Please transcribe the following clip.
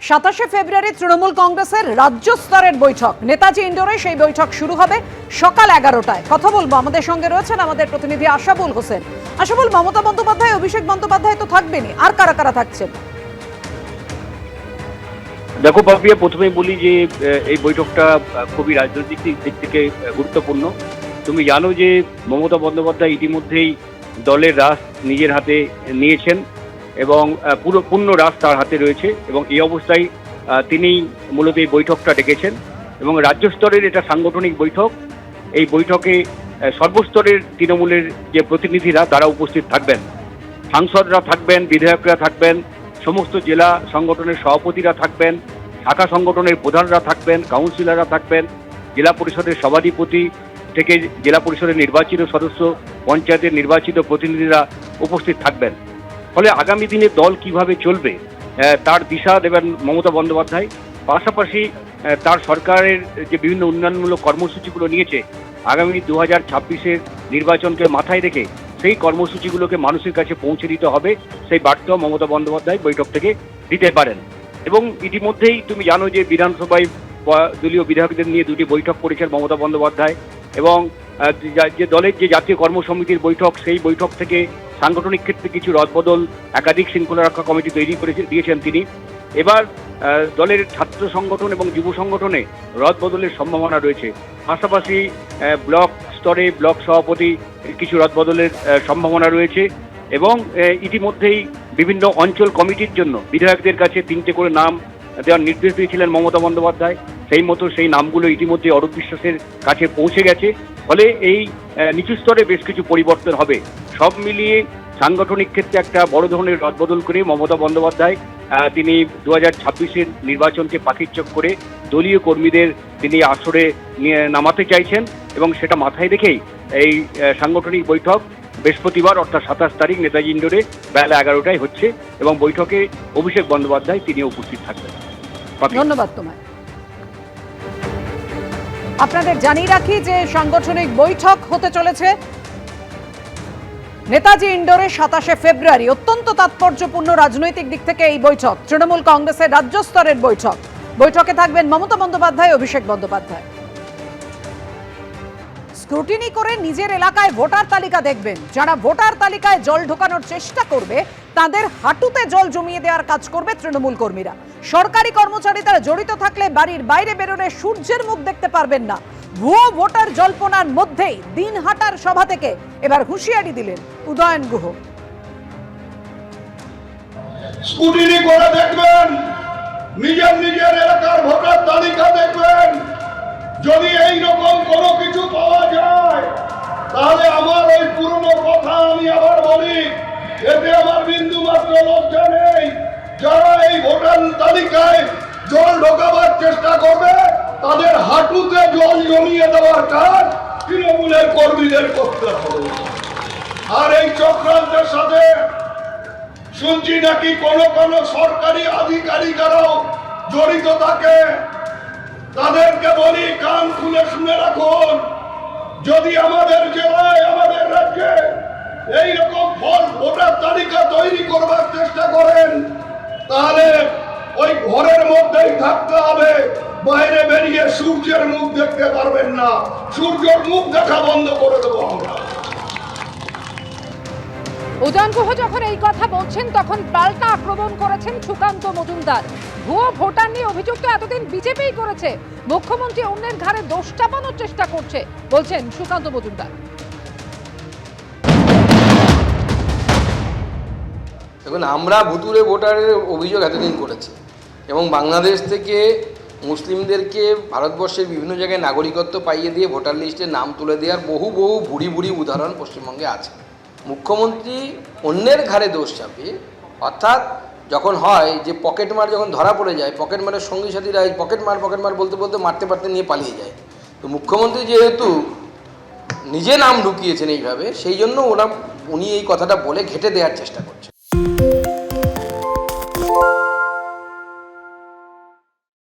27 ফেব্রুয়ারি তৃণমূল কংগ্রেসের রাজ্য স্তরের বৈঠক নেতাজি ইন্ডোরে সেই বৈঠক শুরু হবে সকাল 11টায়। কথা বলবো, আমাদের সঙ্গে রয়েছেন আমাদের প্রতিনিধি আশাবুল হোসেন। আশাবুল, মমতা বন্দ্যোপাধ্যায়, অভিষেক বন্দ্যোপাধ্যায় তো থাকবেনই, আর কারা কারা থাকছেন? দেখো পাপিয়া, প্রথমেই বলি যে এই বৈঠকটা খুবই রাজনৈতিক দিক থেকে গুরুত্বপূর্ণ। তুমি জানো যে মমতা বন্দ্যোপাধ্যায় ইতিমধ্যেই দলের রাশ নিজের হাতে নিয়েছেন এবং পূর্ণ রাশ তার হাতে রয়েছে, এবং এই অবস্থায় তিনি মূলত এই বৈঠকটা ডেকেছেন এবং রাজ্য স্তরের এটা সাংগঠনিক বৈঠক। এই বৈঠকে সর্বস্তরের তৃণমূলের যে প্রতিনিধিরা তারা উপস্থিত থাকবেন, সাংসদরা থাকবেন, বিধায়করা থাকবেন, সমস্ত জেলা সংগঠনের সভাপতিরা থাকবেন, শাখা সংগঠনের প্রধানরা থাকবেন, কাউন্সিলররা থাকবেন, জেলা পরিষদের সভাধিপতি থেকে জেলা পরিষদের নির্বাচিত সদস্য, পঞ্চায়েতের নির্বাচিত প্রতিনিধিরা উপস্থিত থাকবেন। ফলে আগামী দিনে দল কিভাবে চলবে তার দিশা দেবেন মমতা বন্দ্যোপাধ্যায়। পাশাপাশি তার সরকারের যে বিভিন্ন উন্নয়নমূলক কর্মসূচিগুলো নিয়েছে আগামী 2026-এর নির্বাচনকে মাথায় রেখে সেই কর্মসূচিগুলোকে মানুষের কাছে পৌঁছে দিতে হবে, সেই বার্তাও মমতা বন্দ্যোপাধ্যায় বৈঠক থেকে দিতে পারেন। এবং ইতিমধ্যেই তুমি জানো যে বিধানসভায় দলীয় বিধায়কদের নিয়ে দুটি বৈঠক করেছেন মমতা বন্দ্যোপাধ্যায়, এবং যে দলের যে জাতীয় কর্মসমিতির বৈঠক, সেই বৈঠক থেকে সাংগঠনিক ক্ষেত্রে কিছু রদবদল, একাধিক শৃঙ্খলা রক্ষা কমিটি তৈরি করে দিয়েছেন তিনি। এবার দলের ছাত্র সংগঠন এবং যুব সংগঠনে রদবদলের সম্ভাবনা রয়েছে। পাশাপাশি ব্লক স্তরে ব্লক সভাপতি কিছু রদবদলের সম্ভাবনা রয়েছে, এবং ইতিমধ্যেই বিভিন্ন অঞ্চল কমিটির জন্য বিধায়কদের কাছে 3টে করে নাম দেওয়ার নির্দেশ দিয়েছিলেন মমতা বন্দ্যোপাধ্যায়। সেই মতো সেই নামগুলো ইতিমধ্যে অরূপ বিশ্বাসের কাছে পৌঁছে গেছে। ফলে এই নিচু স্তরে বেশ কিছু পরিবর্তন হবে। সব মিলিয়ে সাংগঠনিক ক্ষেত্রে একটা বড় ধরনের রদবদল করে মমতা বন্দ্যোপাধ্যায় তিনি 2026-এর নির্বাচনকে পাখির চোখ করে দলীয় কর্মীদের তিনি আসরে নামাতে চাইছেন, এবং সেটা মাথায় রেখেই এই সাংগঠনিক বৈঠক বৃহস্পতিবার অর্থাৎ 27 তারিখ নেতাজি ইন্ডোরে বেলা 11টায় হচ্ছে, এবং বৈঠকে অভিষেক বন্দ্যোপাধ্যায় তিনি উপস্থিত থাকবেন। ধন্যবাদ তোমায়। আপনাদের জানিয়ে রাখি যে সাংগঠনিক বৈঠক হতে চলেছে নেতাজি ইন্ডোরে 27 ফেব্রুয়ারি। অত্যন্ত তাৎপর্যপূর্ণ রাজনৈতিক দিক থেকে এই বৈঠক, তৃণমূল কংগ্রেসের রাজ্য স্তরের বৈঠক। বৈঠকে থাকবেন মমতা বন্দ্যোপাধ্যায়, অভিষেক বন্দ্যোপাধ্যায়। স্ক্রুটিনি করে নিজের এলাকায় ভোটার তালিকা দেখবেন। যারা ভোটার তালিকায় জল ঢোকানোর চেষ্টা করবে তাদের হাঁটুতে জল জমিয়ে দেওয়ার কাজ করবে তৃণমূল কর্মীরা। সরকারি কর্মচারীরা জড়িত থাকলে বাড়ির বাইরে বেরোলে সূর্যের মুখ দেখতে পারবেন না। ভুয়ো ভোটার জল্পনার মধ্যেই দিনহাটার সভা থেকে এবার হুঁশিয়ারি দিলেন উদয়ন গুহ। স্ক্রুটিনি করে দেখবেন, নিজের এলাকার ভোটার তালিকা দেখবেন। যদি এই রকম কোনো কিছু পাওয়া যায় তাহলে আমার ওই পুরনো কথা আমি আবার বলি, এতে আমার বিন্দু মাত্র লজ্জা নেই। যারা এই ভোটার তালিকায় জল ঢোকাবার চেষ্টা করবে তাদের হাঁটুতে জল জমিয়ে দেওয়ার কাজ তৃণমূলের কর্মীদের করতে হবে। আর এই চক্রান্তের সাথে শুনছি নাকি কোনো সরকারি আধিকারিকরাও জড়িত থাকে। তাদেরকে বলি, কান খুলে শুনে রাখুন, যদি আমাদের জেলায়, আমাদের রাজ্যে এইরকম ভোটার তালিকা তৈরি করবার চেষ্টা করেন তাহলে ওই ঘরের মধ্যেই থাকতে হবে, বাইরে বেরিয়ে সূর্যের মুখ দেখতে পারবেন না। সূর্যের মুখ দেখা বন্ধ করে দেবো আমরা। উদয়ন গুহ যখন এই কথা বলছেন তখন পাল্টা আক্রমণ করেছেন সুকান্ত মজুমদার। ভুয়ো ভোটার নিয়ে অভিযোগ তো এতদিন বিজেপিই করেছে, মুখ্যমন্ত্রী অন্যের ঘাড়ে দোষ চাপানোর চেষ্টা করছে বলছেন সুকান্ত মজুমদার। দেখুন, আমরা ভুতুড়ে ভোটারের অভিযোগ এতদিন করেছি, এবং বাংলাদেশ থেকে মুসলিমদেরকে ভারতবর্ষের বিভিন্ন জায়গায় নাগরিকত্ব পাইয়ে দিয়ে ভোটার লিস্টে নাম তুলে দেওয়ার বহু ভুড়ি উদাহরণ পশ্চিমবঙ্গে আছে। মুখ্যমন্ত্রী অন্যের ঘাড়ে দোষ চাপিয়ে, অর্থাৎ যখন হয় যে পকেটমার যখন ধরা পড়ে যায়, পকেটমারের সঙ্গী সাথীরা পকেটমার বলতে বলতে মারতে নিয়ে পালিয়ে যায়। তো মুখ্যমন্ত্রী যেহেতু নিজে নাম ঢুকিয়েছেন এইভাবে, সেই জন্য উনি এই কথাটা বলে ঘেঁটে দেওয়ার চেষ্টা করছেন।